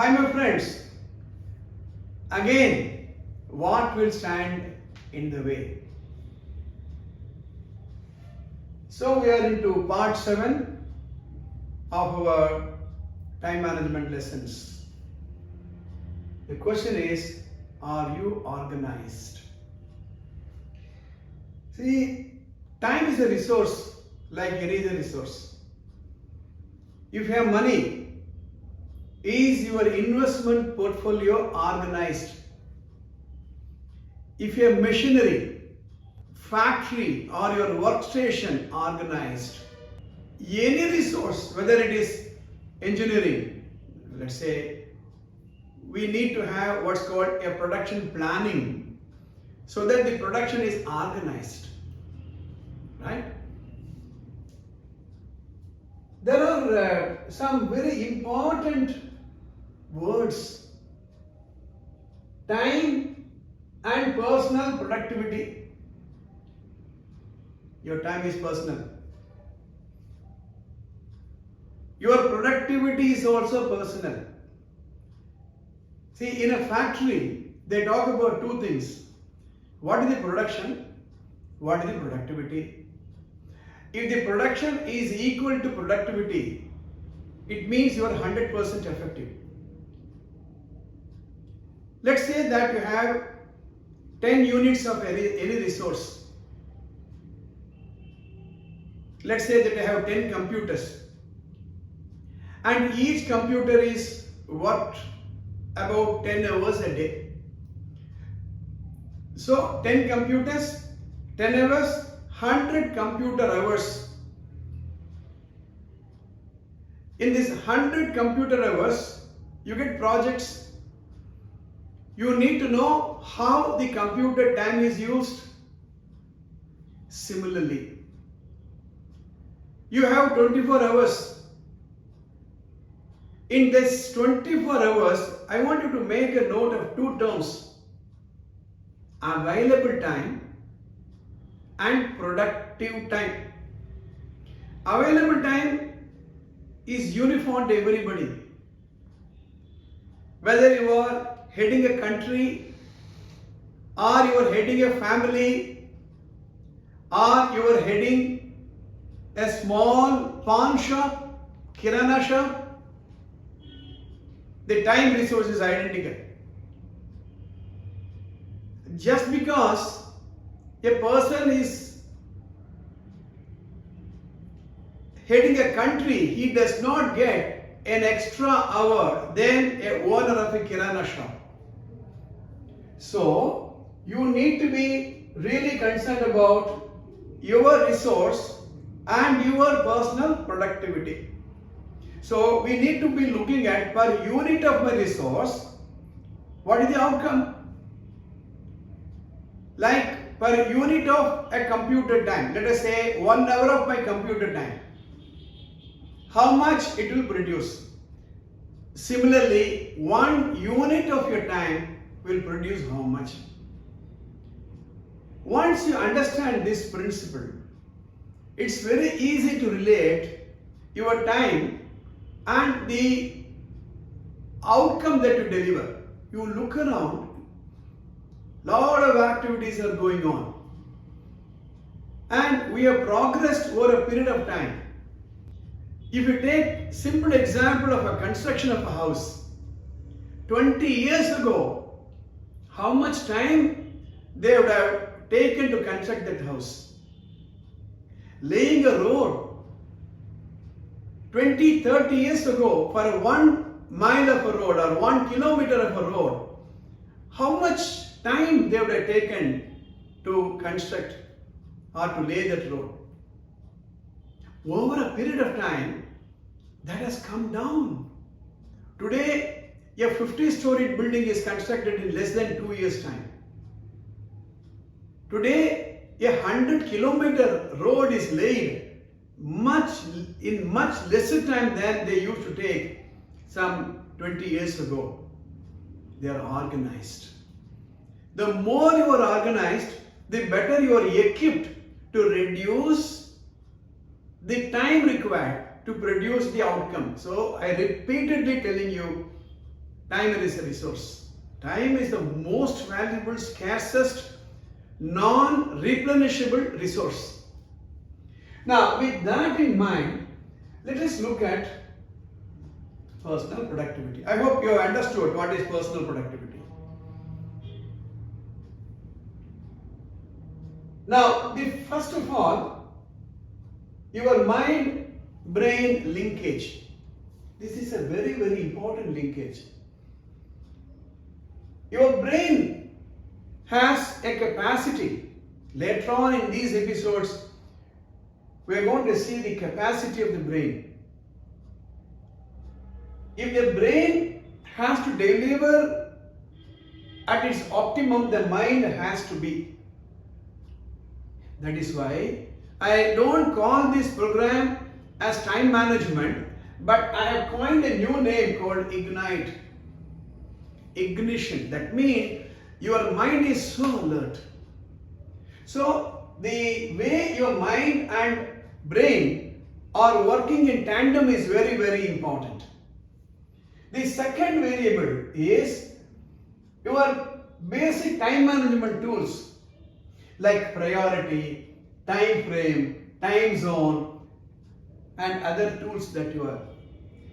Hi my friends, again what will stand in the way? So we are into part 7 of our time management lessons. The question is, are you organized? See, time is a resource like any other resource. If you have money, is your investment portfolio organized? If you have machinery, factory or your workstation organized, any resource, whether it is engineering, let's say we need to have what's called a production planning so that the production is organized, right? There are some very important words: time and personal productivity. Your time is personal. Your productivity is also personal. See, in a factory, they talk about two things. What is the production? What is the productivity? If the production is equal to productivity, it means you are 100% effective. Let's say that you have 10 units of any resource. Let's say that you have 10 computers. And each computer is worth about 10 hours a day. So 10 computers, 10 hours, 100 computer hours. In this 100 computer hours, you get projects. You need to know how the computer time is used. Similarly, you have 24 hours. In this 24 hours, I want you to make a note of two terms: available time and productive time. Available time is uniform to everybody. Whether you are heading a country, or you are heading a family, or you are heading a small pawn shop, kirana shop, the time resource is identical. Just because a person is heading a country, he does not get an extra hour than a owner of a kirana shop. So you need to be really concerned about your resource and your personal productivity. So we need to be looking at, per unit of my resource, what is the outcome? Like per unit of a computer time, let us say 1 hour of my computer time, how much it will produce. Similarly, 1 unit of your time will produce how much. Once you understand this principle, it's very easy to relate your time and the outcome that you deliver. You look around, lot of activities are going on, and we have progressed over a period of time. If you take simple example of a construction of a house, 20 years ago, how much time they would have taken to construct that house? Laying a road, 20, 30 years ago, for 1 mile of a road or 1 kilometer of a road, how much time they would have taken to construct or to lay that road? Over a period of time, that has come down. Today, a 50-story building is constructed in less than 2 years' time. Today, a 100-kilometer road is laid in much lesser time than they used to take some 20 years ago. They are organized. The more you are organized, the better you are equipped to reduce the time required to produce the outcome. So I repeatedly telling you, time is a resource. Time is the most valuable, scarcest, non-replenishable resource. Now, with that in mind, let us look at personal productivity. I hope you have understood what is personal productivity. Now, first of all, your mind-brain linkage. This is a very, very important linkage. Your brain has a capacity. Later on in these episodes, we are going to see the capacity of the brain. If the brain has to deliver at its optimum, the mind has to be. That is why I don't call this program as time management, but I have coined a new name called Ignite. Ignition. That means your mind is so alert. So the way your mind and brain are working in tandem is very, very important. The second variable is your basic time management tools like priority, time frame, time zone, and other tools that you have.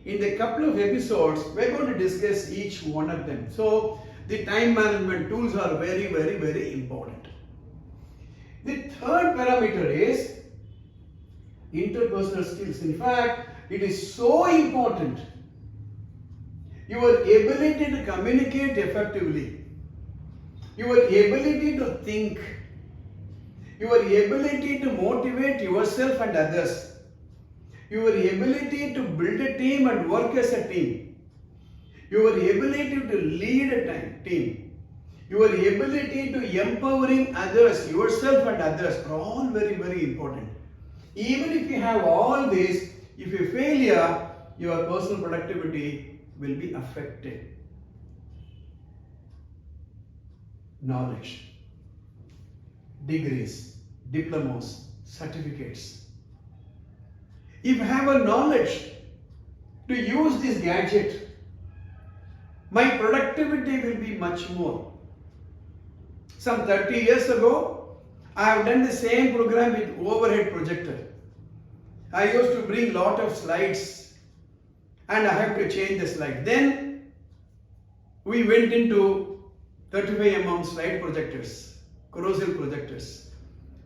In the couple of episodes, we're going to discuss each one of them. So the time management tools are very, very, very important. The third parameter is interpersonal skills. In fact, it is so important. Your ability to communicate effectively, your ability to think, your ability to motivate yourself and others, your ability to build a team and work as a team, your ability to lead a team, your ability to empowering others, yourself and others are all very, very important. Even if you have all this, if you fail, your personal productivity will be affected. Knowledge, degrees, diplomas, certificates. If I have a knowledge to use this gadget, my productivity will be much more. Some 30 years ago, I have done the same program with overhead projector. I used to bring lot of slides and I have to change the slide. Then we went into 35mm slide projectors, corrosive projectors.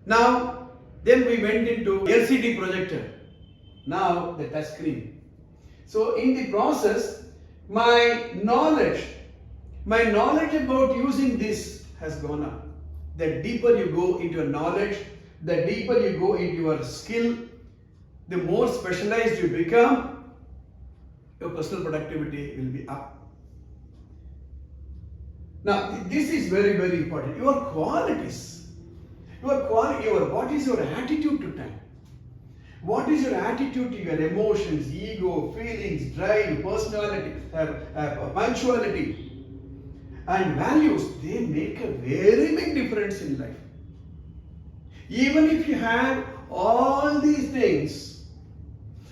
Then we went into LCD projector. Now the touch screen. So in the process, my knowledge about using this has gone up. The deeper you go into your knowledge, the deeper you go into your skill, the more specialized you become, your personal productivity will be up. Now, this is very, very important. Your qualities. What is your attitude to time? What is your attitude to your emotions, ego, feelings, drive, personality, punctuality, and values? They make a very big difference in life. Even if you have all these things,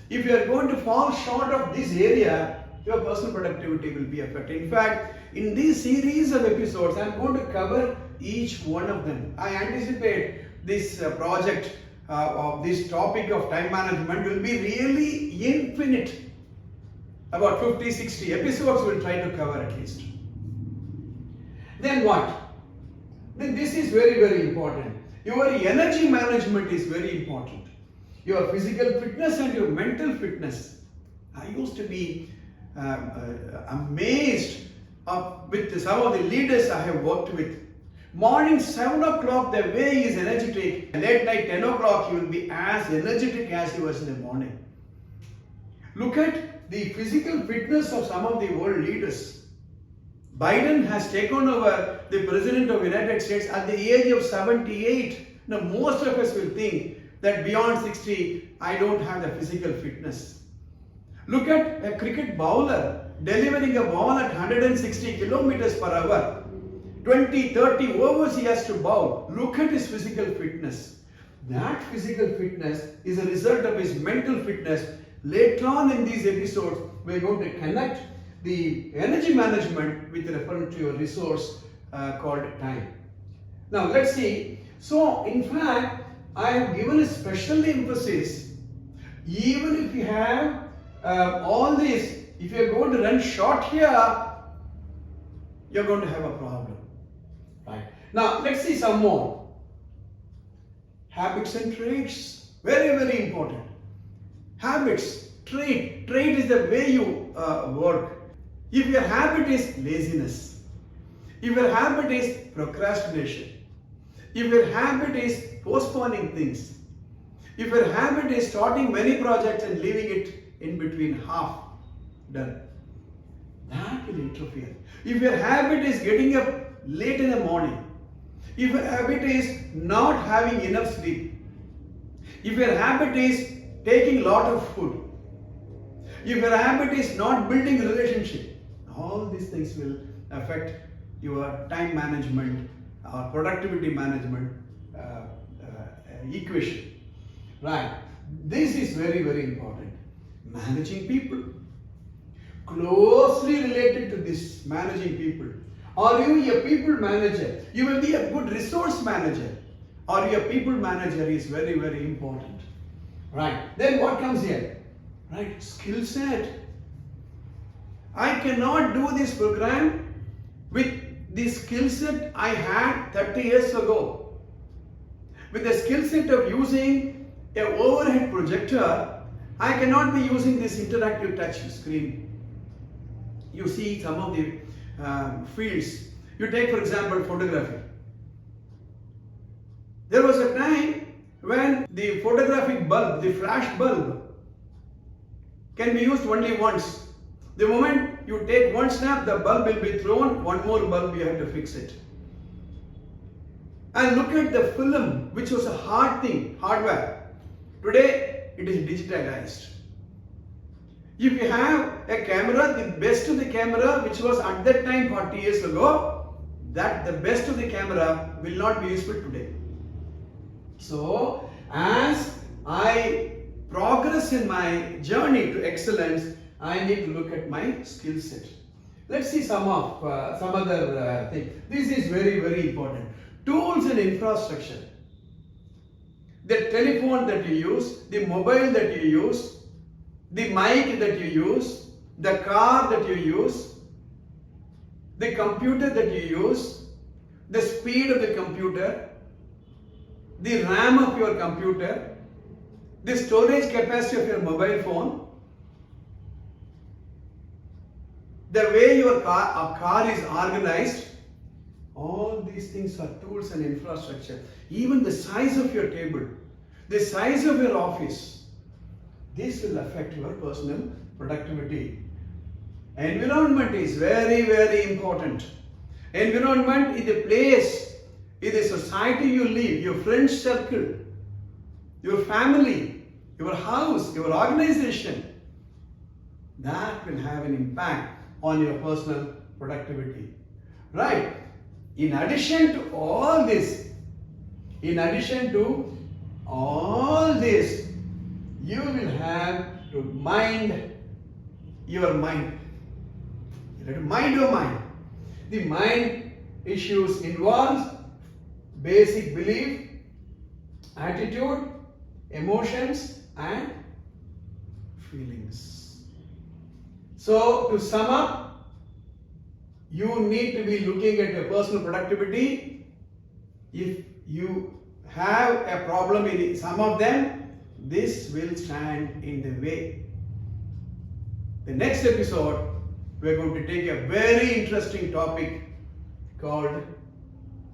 if you are going to fall short of this area, your personal productivity will be affected. In fact, in this series of episodes, I am going to cover each one of them. I anticipate this project of this topic of time management will be really infinite. About 50-60 episodes we'll try to cover at least. Then what? Then this is very, very important. Your energy management is very important. Your physical fitness and your mental fitness. I used to be amazed with some of the leaders I have worked with. Morning 7 o'clock, the way he is energetic. Late night 10 o'clock, he will be as energetic as he was in the morning. Look at the physical fitness of some of the world leaders. Biden has taken over the President of the United States at the age of 78. Now, most of us will think that beyond 60, I don't have the physical fitness. Look at a cricket bowler delivering a ball at 160 kilometers per hour. 20, 30 overs he has to bowl. Look at his physical fitness. That physical fitness is a result of his mental fitness. Later on in these episodes, we are going to connect the energy management with reference to your resource called time. Now let's see. So in fact, I have given a special emphasis. Even if you have all this, if you are going to run short here, you're going to have a problem. Right. Now let's see some more. Habits and traits. Very, very important. Habits, trait. Trait is the way you work. If your habit is laziness, if your habit is procrastination, if your habit is postponing things, if your habit is starting many projects and leaving it in between half done, that will interfere. If your habit is getting up late in the morning, if your habit is not having enough sleep, if your habit is taking lot of food, if your habit is not building relationship, all these things will affect your time management or productivity management equation. Right. This is very, very important. Managing people. Closely related to this, managing people. Are you a people manager? You will be a good resource manager. Or your people manager is very, very important. Right. Then what comes here? Right. Skill set. I cannot do this program with the skill set I had 30 years ago. With the skill set of using an overhead projector, I cannot be using this interactive touch screen. You see some of the fields. You take, for example, photography. There was a time when the photographic bulb, the flash bulb, can be used only once. The moment you take one snap, the bulb will be thrown, one more bulb you have to fix it. And look at the film, which was a hard thing, hardware. Today, it is digitalized. If you have a camera, the best of the camera, which was at that time 40 years ago, that the best of the camera will not be useful today. So, as I progress in my journey to excellence, I need to look at my skill set. Let's see some other thing. This is very, very important. Tools and infrastructure. The telephone that you use, the mobile that you use, the mic that you use, the car that you use, the computer that you use, the speed of the computer, the RAM of your computer, the storage capacity of your mobile phone, the way your car is organized, all these things are tools and infrastructure. Even the size of your table, the size of your office, this will affect your personal productivity. Environment is very, very important. Environment is the place, is the society you live, your friend circle, your family, your house, your organization. That will have an impact on your personal productivity. Right? In addition to all this, you will have to mind your mind. You have to mind your mind. The mind issues involves basic belief, attitude, emotions, and feelings. So, to sum up, you need to be looking at your personal productivity. If you have a problem in some of them, this will stand in the way. The next episode, we are going to take a very interesting topic called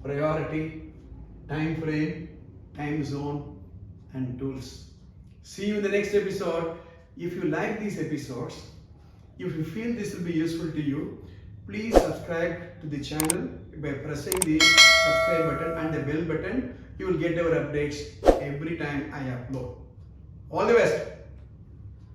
priority, time frame, time zone, and tools. See you in the next episode. If you like these episodes, if you feel this will be useful to you, please subscribe to the channel by pressing the subscribe button and the bell button. You will get our updates every time I upload. All the best.